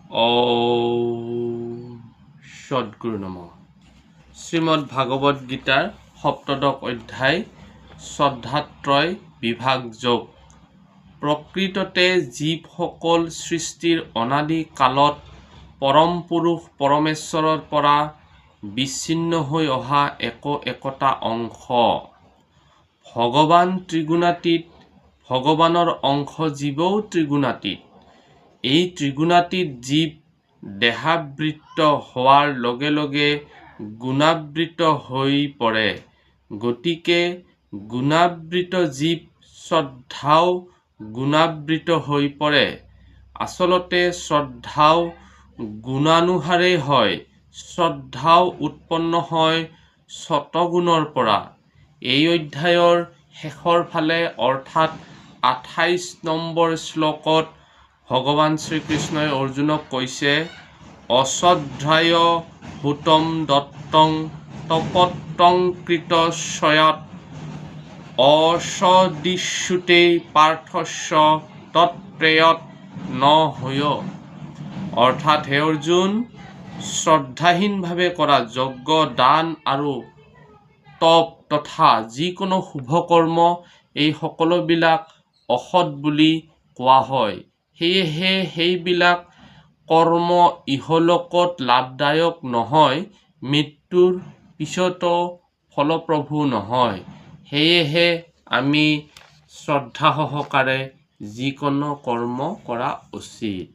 ॐ সদ্গুৰু নমঃ। শ্ৰীমদ্ ভাগৱত গীতাৰ সপ্তদশ অধ্যায় শ্ৰদ্ধাত্ৰয় বিভাগ যোগ। প্ৰকৃততে জীৱসকল সৃষ্টিৰ অনাদি কালত পৰম পুৰুষ পৰমেশ্বৰৰ পৰা বিচ্ছিন্ন হৈ অহা একোটা অংশ। ভগৱান ত্ৰিগুণাতীত, ভগৱানৰ অংশ জীৱও ত্ৰিগুণাতীত। এই ত্ৰিগুণাতীত জীৱ দেহাবৃত্ত হোৱাৰ লগে লগে গুণাবৃত হৈ পৰে। গতিকে গুণাবৃত জীৱ শ্ৰদ্ধাও গুণাবৃত হৈ পৰে। আচলতে শ্ৰদ্ধাও গুণানুসাৰেই হয়। শ্ৰদ্ধাও উৎপন্ন হয় সতগুণৰ পৰা। এই অধ্যায়ৰ শেষৰ ফালে অৰ্থাৎ ২৮ নম্বৰ শ্লোকত ভগৱান শ্ৰীকৃষ্ণই অৰ্জুনক কৈছে, অশ্ৰদ্ধায় হুতং দত্তং তপত্ৰং কৃত স্বয়াৎ অসদিচ্যুতে পাৰ্থস্য তৎপ্ৰেয়ত ন হয়। অৰ্থাৎ হে অৰ্জুন, শ্ৰদ্ধাহীনভাৱে কৰা যজ্ঞ, দান আৰু তপ তথা যিকোনো শুভ কৰ্ম, এই সকলোবিলাক অসৎ বুলি কোৱা হয়। সেয়েহে সেইবিলাক কৰ্ম ইহলোকত লাভদায়ক নহয়, মৃত্যুৰ পিছতো ফলপ্ৰসূ নহয়। সেয়েহে আমি শ্ৰদ্ধা সহকাৰে যিকোনো কৰ্ম কৰা উচিত।